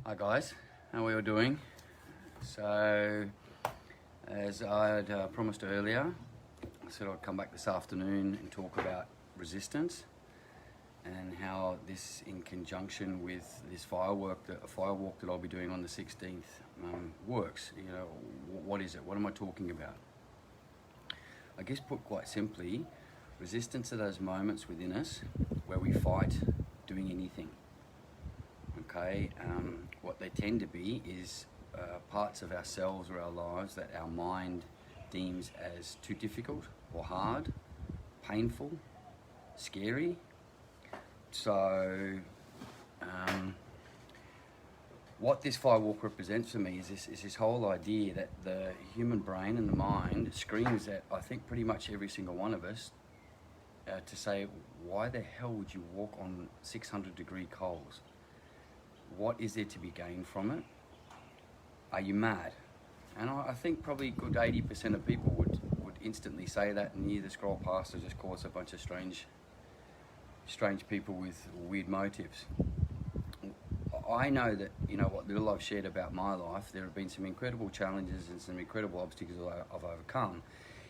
Hi guys, how are we all doing? So, as I had promised earlier, I said I'd come back this afternoon and talk about resistance and how this, in conjunction with this firewalk that I'll be doing on the 16th, works. You know, what is it? What am I talking about? I guess put quite simply, resistance are those moments within us where we fight doing anything. Okay, what they tend to be is parts of ourselves or our lives that our mind deems as too difficult or hard, painful, scary. So what this firewalk represents for me is this whole idea that the human brain and the mind screams at, I think, pretty much every single one of us to say, why the hell would you walk on 600-degree coals? What is there to be gained from it? Are you mad? And I think probably a good 80% of people would instantly say that, and you either scroll past or just call us a bunch of strange people with weird motives. I know that, you know, what little I've shared about my life, there have been some incredible challenges and some incredible obstacles I've overcome.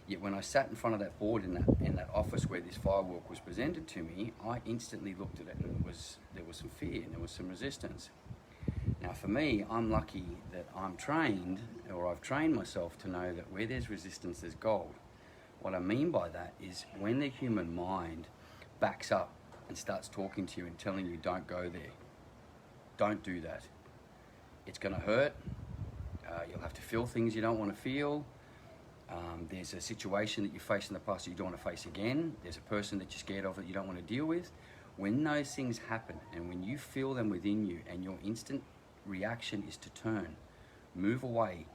Yet when I sat in front of that board in that office where this firewalk was presented to me, I instantly looked at it and there was some fear and there was some resistance. Now for me, I'm lucky that I'm trained, or I've trained myself to know that where there's resistance, there's gold. What I mean by that is when the human mind backs up and starts talking to you and telling you, don't go there, don't do that. It's gonna hurt, you'll have to feel things you don't wanna feel. There's a situation that you faced in the past that you don't want to face again. There's a person that you're scared of that you don't want to deal with. When those things happen and when you feel them within you and your instant reaction is to turn, move away,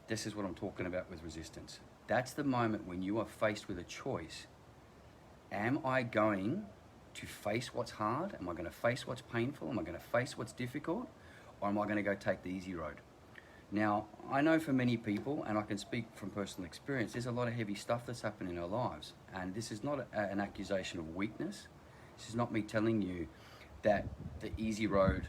this is what I'm talking about with resistance. That's the moment when you are faced with a choice. Am I going to face what's hard? Am I going to face what's painful? Am I going to face what's difficult? Or am I going to go take the easy road? Now, I know for many people, and I can speak from personal experience, there's a lot of heavy stuff that's happened in our lives. And this is not an accusation of weakness. This is not me telling you that the easy road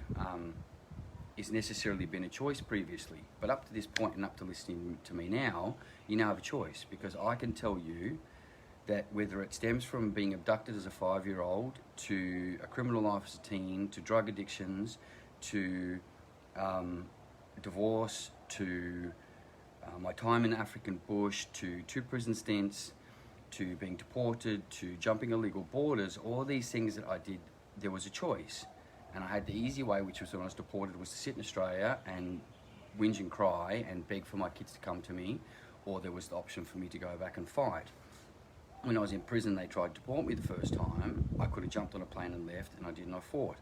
is necessarily been a choice previously. But up to this point and up to listening to me now, you now have a choice. Because I can tell you that whether it stems from being abducted as a 5-year-old, to a criminal life as a teen, to drug addictions, to divorce, to my time in the African bush, to 2 prison stints, to being deported, to jumping illegal borders, all these things that I did, there was a choice. And I had the easy way, which was when I was deported, was to sit in Australia and whinge and cry and beg for my kids to come to me, or there was the option for me to go back and fight. When I was in prison, they tried to deport me the first time. I could have jumped on a plane and left, and I didn't, I fought.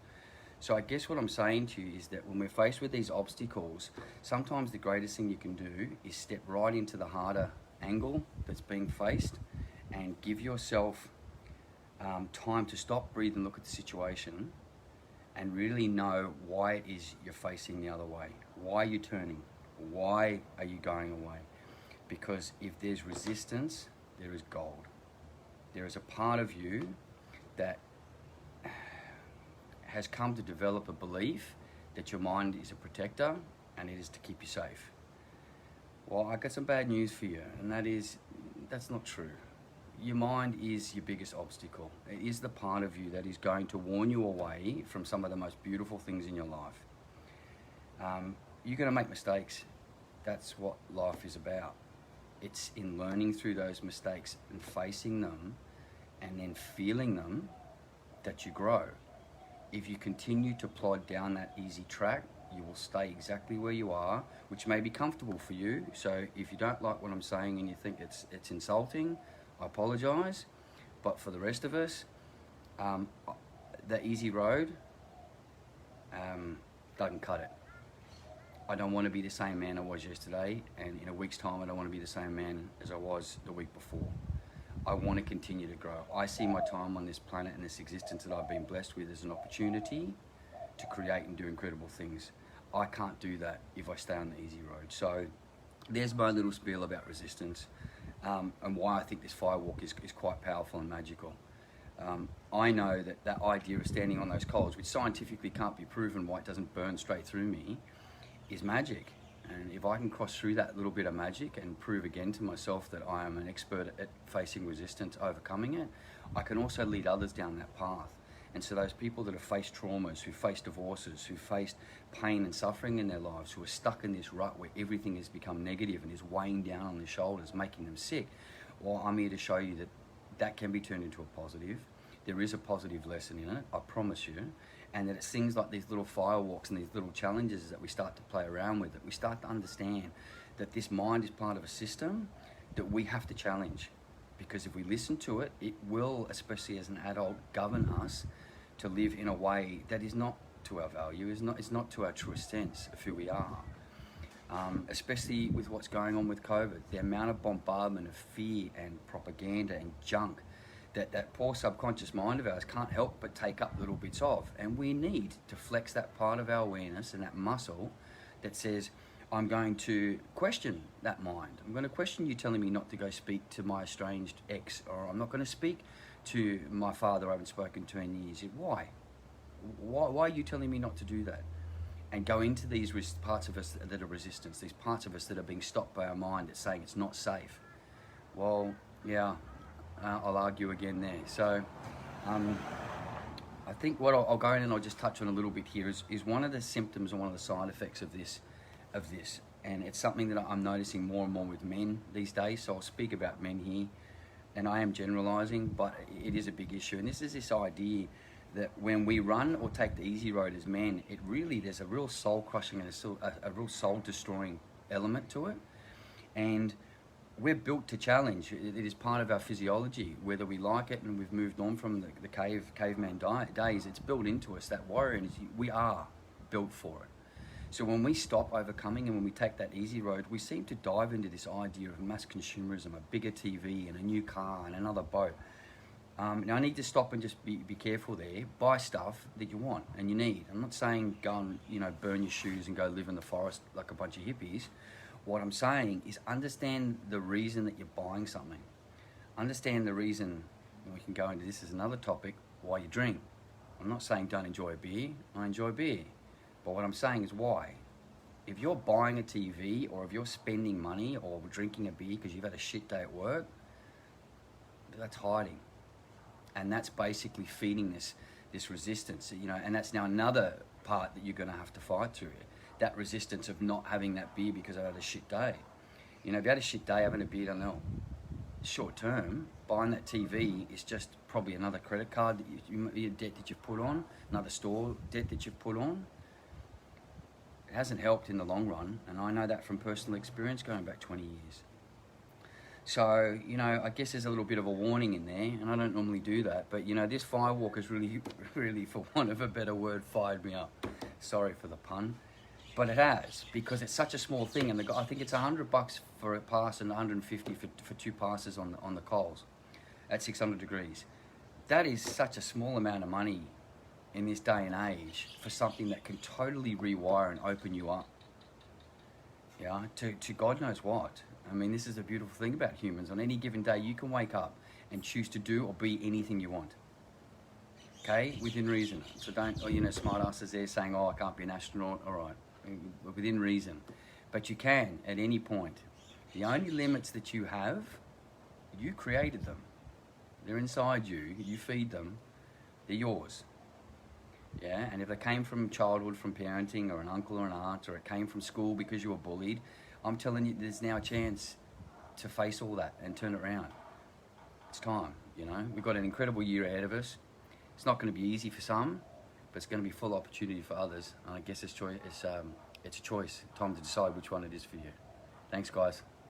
So I guess what I'm saying to you is that when we're faced with these obstacles, sometimes the greatest thing you can do is step right into the harder angle that's being faced and give yourself time to stop, breathe and look at the situation and really know why it is you're facing the other way. Why are you turning? Why are you going away? Because if there's resistance, there is gold. There is a part of you that has come to develop a belief that your mind is a protector and it is to keep you safe. Well, I got some bad news for you, and that's not true. Your mind is your biggest obstacle. It is the part of you that is going to warn you away from some of the most beautiful things in your life. You're going to make mistakes. That's what life is about. It's in learning through those mistakes and facing them and then feeling them that you grow. If you continue to plod down that easy track, you will stay exactly where you are, which may be comfortable for you. So if you don't like what I'm saying and you think it's insulting, I apologize. But for the rest of us, the easy road doesn't cut it. I don't want to be the same man I was yesterday, and in a week's time I don't want to be the same man as I was the week before. I want to continue to grow. I see my time on this planet and this existence that I've been blessed with as an opportunity to create and do incredible things. I can't do that if I stay on the easy road. So there's my little spiel about resistance and why I think this firewalk is quite powerful and magical. I know that that idea of standing on those coals, which scientifically can't be proven why it doesn't burn straight through me, is magic. And if I can cross through that little bit of magic and prove again to myself that I am an expert at facing resistance, overcoming it, I can also lead others down that path. And so those people that have faced traumas, who faced divorces, who faced pain and suffering in their lives, who are stuck in this rut where everything has become negative and is weighing down on their shoulders, making them sick, well, I'm here to show you that that can be turned into a positive. There is a positive lesson in it, I promise you. And that it's things like these little firewalks and these little challenges that we start to play around with, that we start to understand that this mind is part of a system that we have to challenge. Because if we listen to it, it will, especially as an adult, govern us to live in a way that is not to our value, is not to our truest sense of who we are. Especially with what's going on with COVID, the amount of bombardment of fear and propaganda and junk that poor subconscious mind of ours can't help but take up little bits of. And we need to flex that part of our awareness and that muscle that says, I'm going to question that mind. I'm going to question you telling me not to go speak to my estranged ex, or I'm not going to speak to my father I haven't spoken to in years. Why? Why are you telling me not to do that? And go into these parts of us that are resistance, these parts of us that are being stopped by our mind that's saying it's not safe. Well, yeah, I'll argue again there. So I think what I'll go in and I'll just touch on a little bit here is one of the symptoms and one of the side effects of this. And it's something that I'm noticing more and more with men these days. So I'll speak about men here, and I am generalizing, but it is a big issue. And this is this idea that when we run or take the easy road as men, there's a real soul crushing and a real soul destroying element to it. And we're built to challenge. It is part of our physiology, whether we like it, and we've moved on from the caveman days. It's built into us, that warrior energy. We are built for it. So when we stop overcoming and when we take that easy road, we seem to dive into this idea of mass consumerism, a bigger TV and a new car and another boat. Now I need to stop and just be careful there. Buy stuff that you want and you need. I'm not saying go and burn your shoes and go live in the forest like a bunch of hippies. What I'm saying is understand the reason that you're buying something. Understand the reason, and we can go into this as another topic, why you drink. I'm not saying don't enjoy a beer. I enjoy beer. But what I'm saying is why. If you're buying a TV, or if you're spending money or drinking a beer because you've had a shit day at work, that's hiding. And that's basically feeding this resistance, and that's now another part that you're going to have to fight through. That resistance of not having that beer because I had a shit day. If you had a shit day having a beer, I don't know, short term, buying that TV is just probably another credit card debt that you've put on, another store debt that you've put on. It hasn't helped in the long run, and I know that from personal experience going back 20 years. So, I guess there's a little bit of a warning in there, and I don't normally do that, but, this firewalk has really, really, for want of a better word, fired me up. Sorry for the pun. But it has, because it's such a small thing, and I think it's $100 for a pass and $150 for 2 passes on the coals at 600 degrees. That is such a small amount of money in this day and age for something that can totally rewire and open you up, to God knows what. I mean, this is a beautiful thing about humans. On any given day, you can wake up and choose to do or be anything you want. Okay, within reason. So don't, smart asses there saying, I can't be an astronaut. All right, within reason. But you can at any point. The only limits that you have, you created them. They're inside you. You feed them. They're yours. Yeah, and if they came from childhood, from parenting, or an uncle or an aunt, or it came from school because you were bullied, I'm telling you, there's now a chance to face all that and turn it around. It's time, We've got an incredible year ahead of us. It's not going to be easy for some, but it's going to be full opportunity for others. And I guess it's a choice. Time to decide which one it is for you. Thanks, guys.